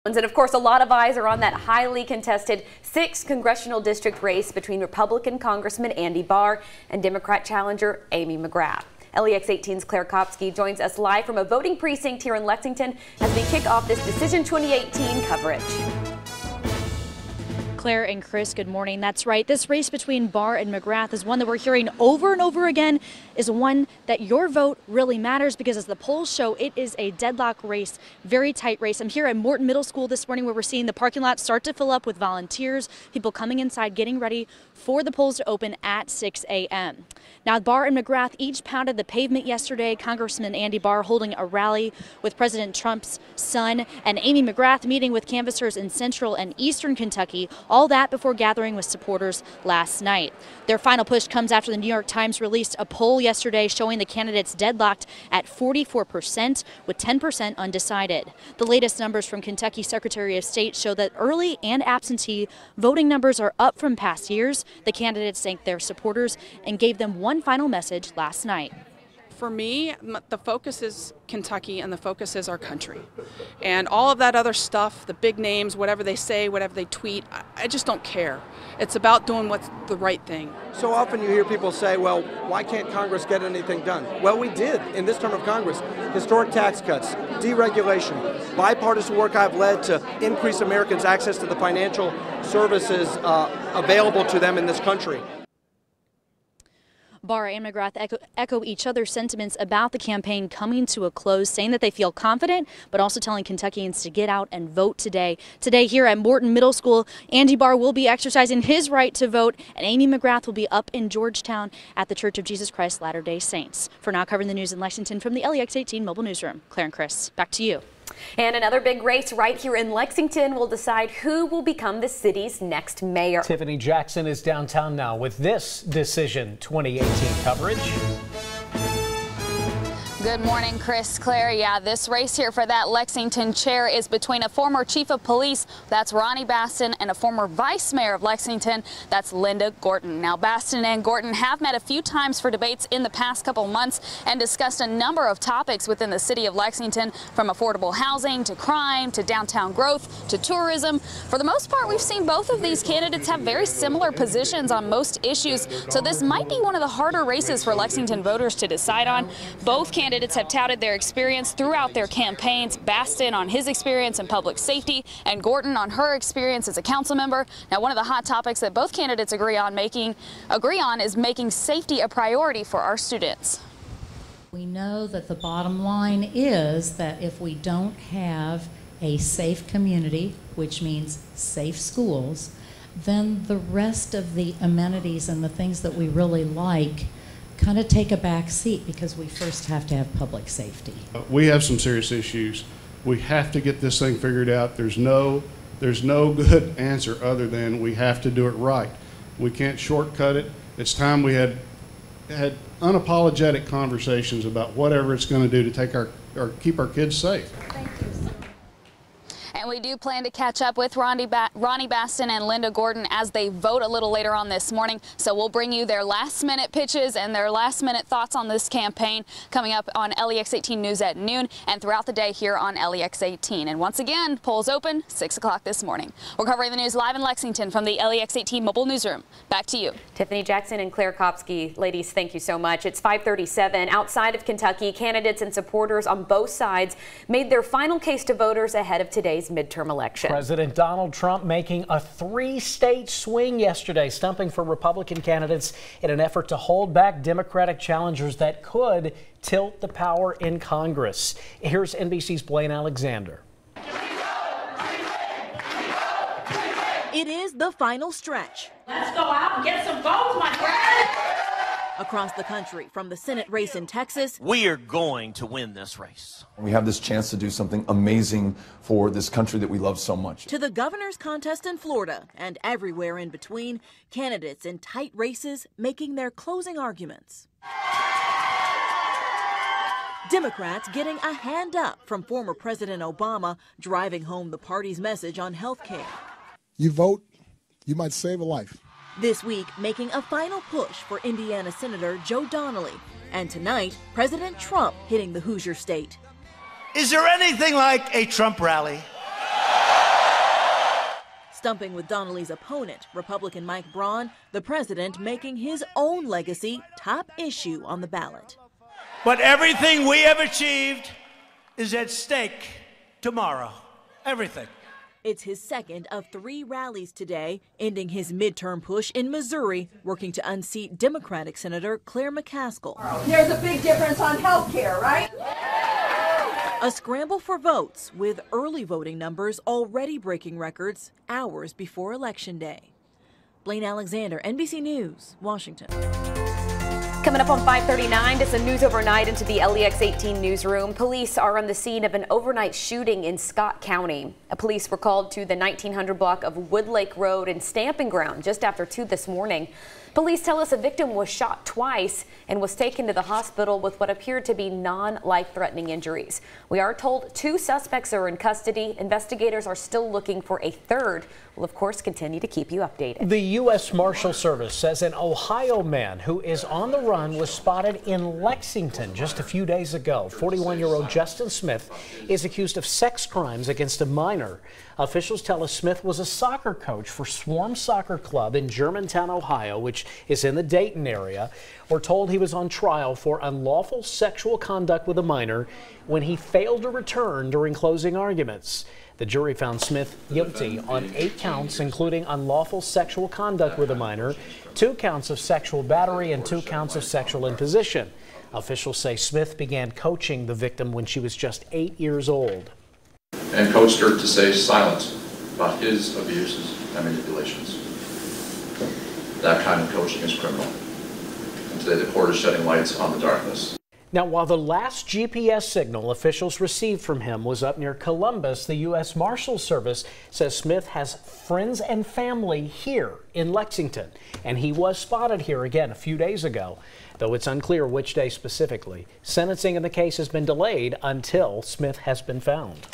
And of course, a lot of eyes are on that highly contested 6th Congressional District race between Republican Congressman Andy Barr and Democrat challenger Amy McGrath. LEX 18's Claire Kopsky joins us live from a voting precinct here in Lexington as we kick off this Decision 2018 coverage. Claire and Chris, good morning. That's right. This race between Barr and McGrath is one that we're hearing over and over again, is one that your vote really matters because as the polls show, it is a deadlock race, very tight race. I'm here at Morton Middle School this morning where we're seeing the parking lot start to fill up with volunteers, people coming inside, getting ready for the polls to open at 6 a.m. Now, Barr and McGrath each pounded the pavement yesterday. Congressman Andy Barr holding a rally with President Trump's son, and Amy McGrath meeting with canvassers in central and eastern Kentucky. All that before gathering with supporters last night. Their final push comes after the New York Times released a poll yesterday showing the candidates deadlocked at 44% with 10% undecided. The latest numbers from Kentucky Secretary of State show that early and absentee voting numbers are up from past years. The candidates thanked their supporters and gave them one final message last night. For me, the focus is Kentucky and the focus is our country. And all of that other stuff, the big names, whatever they say, whatever they tweet, I just don't care. It's about doing what's the right thing. So often you hear people say, well, why can't Congress get anything done? Well, we did in this term of Congress. Historic tax cuts, deregulation, bipartisan work I've led to increase Americans' access to the financial services available to them in this country. Barr and McGrath echo each other's sentiments about the campaign coming to a close, saying that they feel confident, but also telling Kentuckians to get out and vote today. Today here at Morton Middle School, Andy Barr will be exercising his right to vote, and Amy McGrath will be up in Georgetown at the Church of Jesus Christ Latter-day Saints. For now, covering the news in Lexington from the LEX 18 Mobile Newsroom, Claire and Chris, back to you. And another big race right here in Lexington will decide who will become the city's next mayor. Tiffany Jackson is downtown now with this Decision 2018 coverage. Good morning, Chris, Claire. Yeah, this race here for that Lexington chair is between a former chief of police, that's Ronnie Baston, and a former vice mayor of Lexington, that's Linda Gorton. Now, Baston and Gorton have met a few times for debates in the past couple months and discussed a number of topics within the city of Lexington, from affordable housing to crime to downtown growth to tourism. For the most part, we've seen both of these candidates have very similar positions on most issues, so this might be one of the harder races for Lexington voters to decide on. Both candidates have touted their experience throughout their campaigns. Baston on his experience in public safety and Gorton on her experience as a council member. Now, one of the hot topics that both candidates agree on is making safety a priority for our students. We know that the bottom line is that if we don't have a safe community, which means safe schools, then the rest of the amenities and the things that we really like kind of take a back seat because we first have to have public safety. We have some serious issues. We have to get this thing figured out. There's no good answer other than we have to do it right. We can't shortcut it. It's time we had unapologetic conversations about whatever it's going to do to take keep our kids safe. Thank you. And we do plan to catch up with Ronnie Baston and Linda Gorton as they vote a little later on this morning. So we'll bring you their last-minute pitches and their last-minute thoughts on this campaign coming up on LEX 18 News at noon and throughout the day here on LEX 18. And once again, polls open 6 o'clock this morning. We're covering the news live in Lexington from the LEX 18 Mobile Newsroom. Back to you. Tiffany Jackson and Claire Kopsky. Ladies, thank you so much. It's 5:37. Outside of Kentucky, candidates and supporters on both sides made their final case to voters ahead of today's midterm election. President Donald Trump making a 3-state swing yesterday, stumping for Republican candidates in an effort to hold back Democratic challengers that could tilt the power in Congress. Here's NBC's Blaine Alexander. It is the final stretch. Let's go out and get some votes, my friend. Across the country, from the Senate race in Texas, we are going to win this race. We have this chance to do something amazing for this country that we love so much. To the governor's contest in Florida and everywhere in between, candidates in tight races making their closing arguments. Democrats getting a hand up from former President Obama, driving home the party's message on health care. You vote, you might save a life. This week, making a final push for Indiana Senator Joe Donnelly. And tonight, President Trump hitting the Hoosier state. Is there anything like a Trump rally? Stumping with Donnelly's opponent, Republican Mike Braun, the president making his own legacy top issue on the ballot. But everything we have achieved is at stake tomorrow. Everything. It's his second of 3 rallies today, ending his midterm push in Missouri, working to unseat Democratic Senator Claire McCaskill. There's a big difference on health care, right? A scramble for votes, with early voting numbers already breaking records hours before Election Day. Blaine Alexander, NBC News, Washington. Coming up on 5:39 to some news overnight into the LEX 18 newsroom. Police are on the scene of an overnight shooting in Scott County. Police were called to the 1900 block of Woodlake Road and Stamping Ground just after 2 this morning. Police tell us a victim was shot twice and was taken to the hospital with what appeared to be non-life-threatening injuries. We are told 2 suspects are in custody. Investigators are still looking for a third. We'll, of course, continue to keep you updated. The U.S. Marshal Service says an Ohio man who is on the run was spotted in Lexington just a few days ago. 41-year-old Justin Smith is accused of sex crimes against a minor. Officials tell us Smith was a soccer coach for Swarm Soccer Club in Germantown, Ohio, which is in the Dayton area. We're told he was on trial for unlawful sexual conduct with a minor when he failed to return during closing arguments. The jury found Smith guilty on 8 counts, including unlawful sexual conduct with a minor, 2 counts of sexual battery, and 2 counts of sexual imposition. Officials say Smith began coaching the victim when she was just 8 years old. And coached her to stay silent about his abuses and manipulations. That kind of coaching is criminal. And today the court is shedding lights on the darkness. Now, while the last GPS signal officials received from him was up near Columbus, the U.S. Marshal Service says Smith has friends and family here in Lexington, and he was spotted here again a few days ago, though it's unclear which day specifically. Sentencing in the case has been delayed until Smith has been found.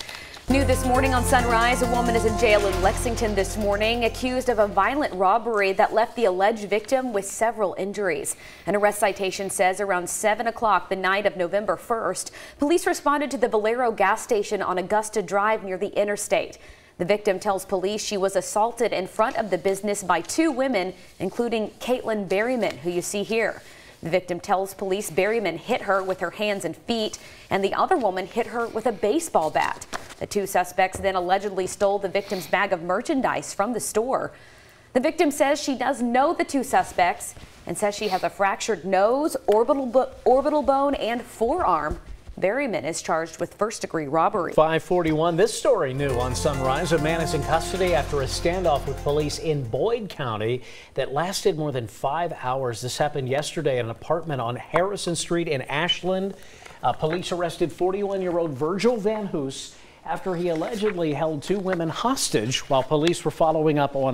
New this morning on Sunrise, a woman is in jail in Lexington this morning, accused of a violent robbery that left the alleged victim with several injuries. An arrest citation says around 7 o'clock the night of November 1st, police responded to the Valero gas station on Augusta Drive near the interstate. The victim tells police she was assaulted in front of the business by 2 women, including Caitlin Berryman, who you see here. The victim tells police Berryman hit her with her hands and feet, and the other woman hit her with a baseball bat. The 2 suspects then allegedly stole the victim's bag of merchandise from the store. The victim says she does know the 2 suspects and says she has a fractured nose, orbital bone, and forearm. Berryman is charged with first-degree robbery. 5:41. This story new on Sunrise. A man is in custody after a standoff with police in Boyd County that lasted more than 5 hours. This happened yesterday at an apartment on Harrison Street in Ashland. Police arrested 41-year-old Virgil Van Hoos after he allegedly held 2 women hostage while police were following up on a